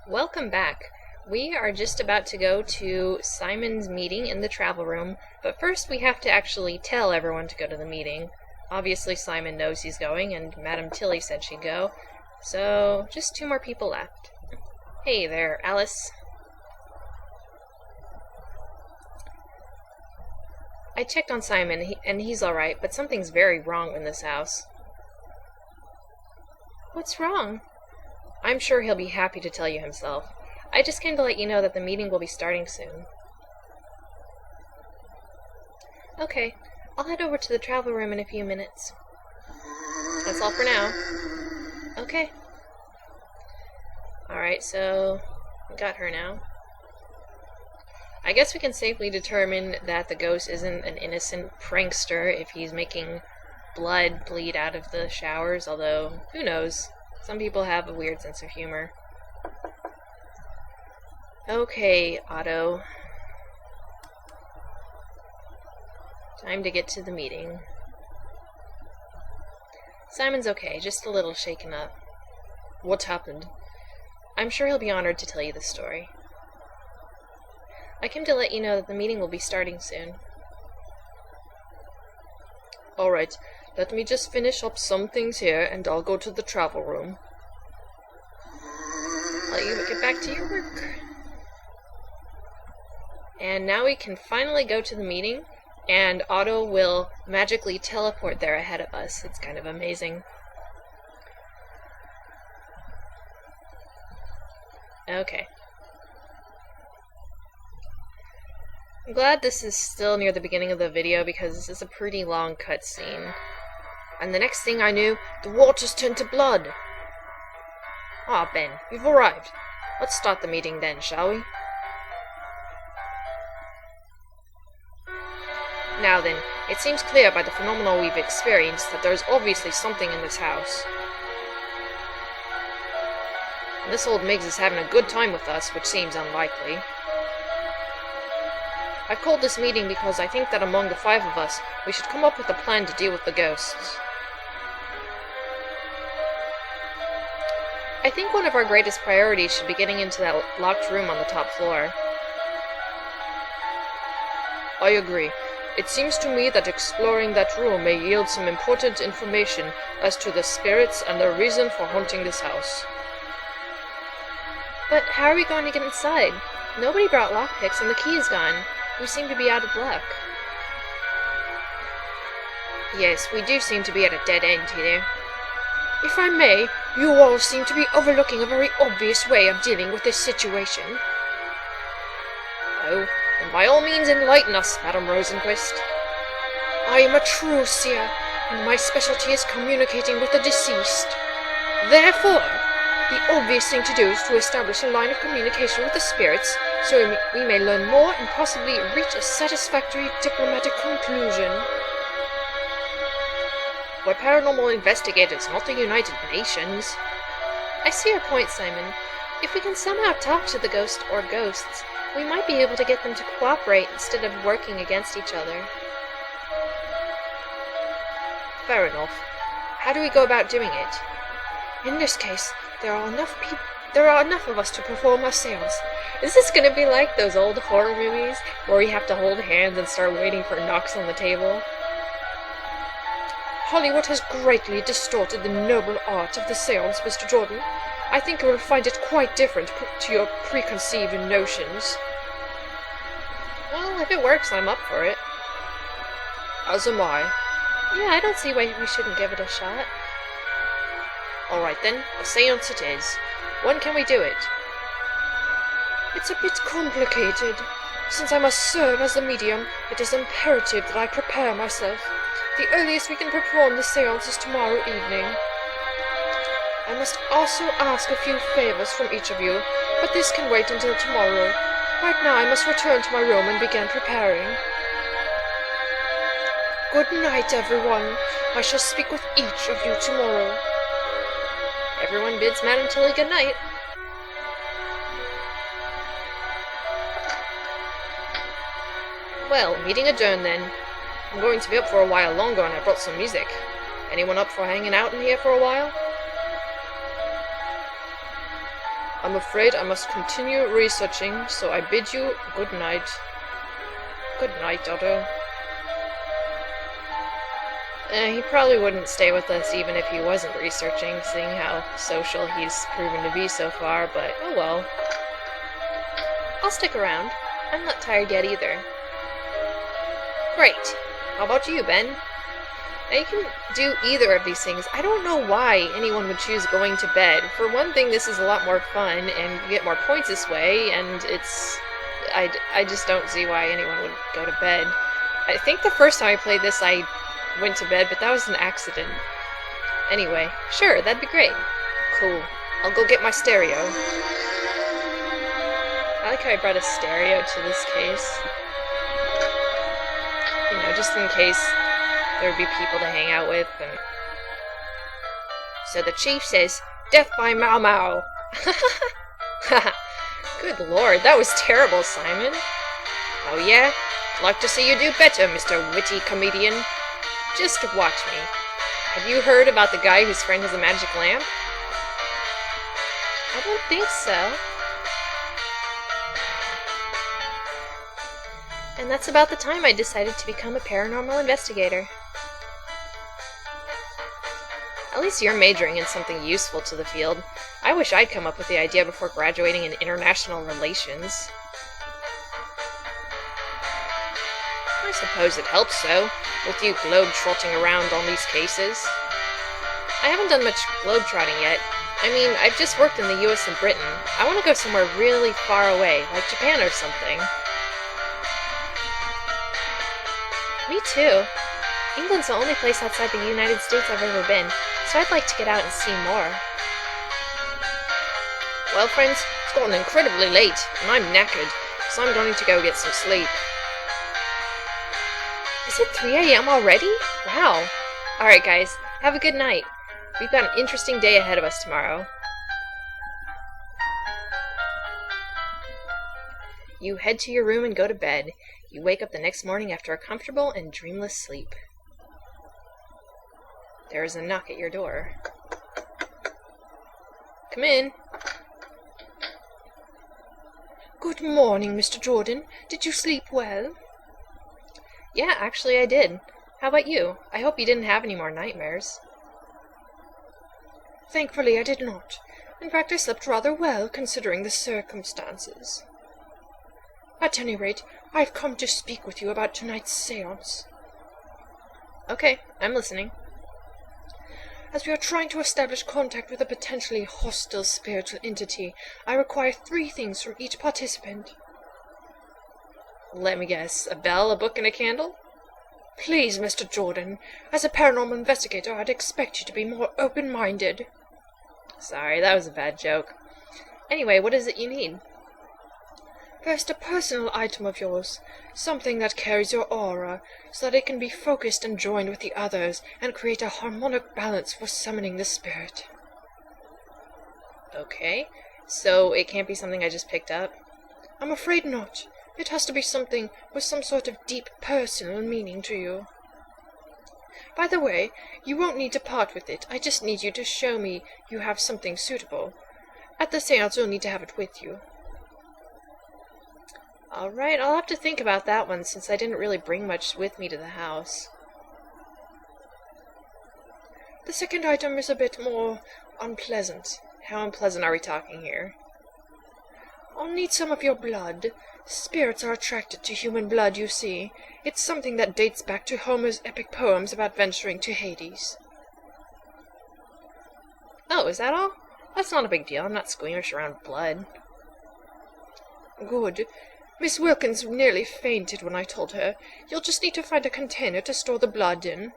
Welcome back. We are just about to go to Simon's meeting in the travel room, but first we have to actually tell everyone to go to the meeting. Obviously Simon knows he's going, and Madame Tilly said she'd go, so just 2 more people left. Hey there, Alice. I checked on Simon, and he's alright, but something's very wrong in this house. What's wrong? I'm sure he'll be happy to tell you himself. I just came to let you know that the meeting will be starting soon. Okay, I'll head over to the travel room in a few minutes. That's all for now. Okay. Alright, so we got her now. I guess we can safely determine that the ghost isn't an innocent prankster if he's making blood bleed out of the showers, although, who knows? Some people have a weird sense of humor. Okay, Otto. Time to get to the meeting. Simon's okay, just a little shaken up. What happened? I'm sure he'll be honored to tell you the story. I came to let you know that the meeting will be starting soon. Alright, let me just finish up some things here and I'll go to the travel room. Let you get back to your work. And now we can finally go to the meeting, and Otto will magically teleport there ahead of us. It's kind of amazing. Okay. I'm glad this is still near the beginning of the video because this is a pretty long cutscene. And the next thing I knew, the waters turned to blood. Ah, Ben, you've arrived. Let's start the meeting then, shall we? Now then, it seems clear by the phenomena we've experienced that there is obviously something in this house. And this old Miggs is having a good time with us, which seems unlikely. I've called this meeting because I think that among the 5 of us, we should come up with a plan to deal with the ghosts. I think one of our greatest priorities should be getting into that locked room on the top floor. I agree. It seems to me that exploring that room may yield some important information as to the spirits and their reason for haunting this house. But how are we going to get inside? Nobody brought lockpicks and the key is gone. We seem to be out of luck. Yes, we do seem to be at a dead end here. If I may, you all seem to be overlooking a very obvious way of dealing with this situation. Oh, then by all means enlighten us, Madame Rosenquist. I am a true seer, and my specialty is communicating with the deceased. Therefore, the obvious thing to do is to establish a line of communication with the spirits, so we may learn more and possibly reach a satisfactory diplomatic conclusion. We're paranormal investigators, not the United Nations. I see your point, Simon. If we can somehow talk to the ghost or ghosts, we might be able to get them to cooperate instead of working against each other. Fair enough. How do we go about doing it? In this case, there are enough of us to perform a seance. Is this gonna be like those old horror movies where we have to hold hands and start waiting for knocks on the table? Hollywood has greatly distorted the noble art of the seance, Mr. Jordan. I think you will find it quite different to your preconceived notions. Well, if it works, I'm up for it. As am I. Yeah, I don't see why we shouldn't give it a shot. Alright then, a seance it is. When can we do it? It's a bit complicated. Since I must serve as the medium, it is imperative that I prepare myself. The earliest we can perform the seance is tomorrow evening. I must also ask a few favors from each of you, but this can wait until tomorrow. Right now I must return to my room and begin preparing. Good night, everyone. I shall speak with each of you tomorrow. Everyone bids Madame Tilly good night. Well, meeting adjourned then. I'm going to be up for a while longer and I brought some music. Anyone up for hanging out in here for a while? I'm afraid I must continue researching, so I bid you good night. Good night, Otto. He probably wouldn't stay with us even if he wasn't researching, seeing how social he's proven to be so far, but oh well. I'll stick around. I'm not tired yet either. Great. How about you, Ben? Now you can do either of these things. I don't know why anyone would choose going to bed. For one thing, this is a lot more fun, and you get more points this way, and it's... I just don't see why anyone would go to bed. I think the first time I played this, I went to bed, but that was an accident. Anyway, sure, that'd be great. Cool. I'll go get my stereo. I like how I brought a stereo to this case. You know, just in case there would be people to hang out with. And... So the chief says, "Death by Mau Mau." Good lord, that was terrible, Simon. Oh yeah? Like to see you do better, Mr. Witty Comedian. Just watch me. Have you heard about the guy whose friend has a magic lamp? I don't think so. And that's about the time I decided to become a paranormal investigator. At least you're majoring in something useful to the field. I wish I'd come up with the idea before graduating in international relations. I suppose it helps, though, with you globe-trotting around on these cases. I haven't done much globe-trotting yet. I mean, I've just worked in the US and Britain. I want to go somewhere really far away, like Japan or something. Me too. England's the only place outside the United States I've ever been, so I'd like to get out and see more. Well, friends, it's gotten incredibly late, and I'm knackered, so I'm going to go get some sleep. Is it 3 a.m. already? Wow. Alright guys, have a good night. We've got an interesting day ahead of us tomorrow. You head to your room and go to bed. You wake up the next morning after a comfortable and dreamless sleep. There is a knock at your door. Come in. Good morning, Mr. Jordan. Did you sleep well? Yeah, actually I did. How about you? I hope you didn't have any more nightmares. Thankfully I did not. In fact, I slept rather well, considering the circumstances. At any rate, I've come to speak with you about tonight's séance. Okay, I'm listening. As we are trying to establish contact with a potentially hostile spiritual entity, I require 3 things from each participant. Let me guess, a bell, a book, and a candle? Please, Mr. Jordan, as a paranormal investigator, I'd expect you to be more open-minded. Sorry, that was a bad joke. Anyway, what is it you need? First, a personal item of yours, something that carries your aura, so that it can be focused and joined with the others, and create a harmonic balance for summoning the spirit. Okay, so it can't be something I just picked up? I'm afraid not. It has to be something with some sort of deep personal meaning to you. By the way, you won't need to part with it. I just need you to show me you have something suitable. At the séance, you'll need to have it with you. Alright, I'll have to think about that one, since I didn't really bring much with me to the house. The second item is a bit more unpleasant. How unpleasant are we talking here? I'll need some of your blood. Spirits are attracted to human blood, you see. It's something that dates back to Homer's epic poems about venturing to Hades. Oh, is that all? That's not a big deal. I'm not squeamish around blood. Good. Miss Wilkins nearly fainted when I told her. You'll just need to find a container to store the blood in.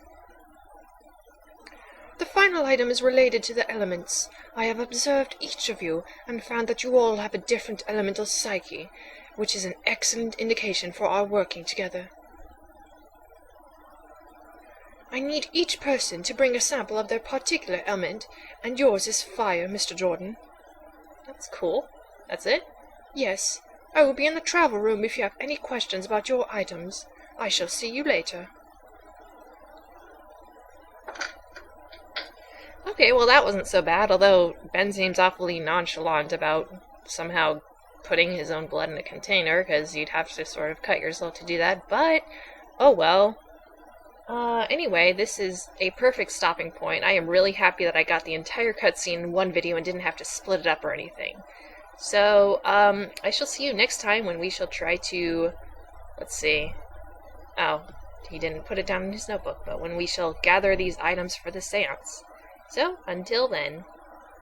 The final item is related to the elements. I have observed each of you, and found that you all have a different elemental psyche, which is an excellent indication for our working together. I need each person to bring a sample of their particular element, and yours is fire, Mr. Jordan. That's cool. That's it? Yes. I will be in the travel room if you have any questions about your items. I shall see you later. Okay, well that wasn't so bad, although Ben seems awfully nonchalant about somehow putting his own blood in a container, because you'd have to sort of cut yourself to do that, but oh well. Anyway, this is a perfect stopping point. I am really happy that I got the entire cutscene in one video and didn't have to split it up or anything. So, I shall see you next time when we shall try to... Let's see. Oh, he didn't put it down in his notebook, but when we shall gather these items for the seance. So, until then...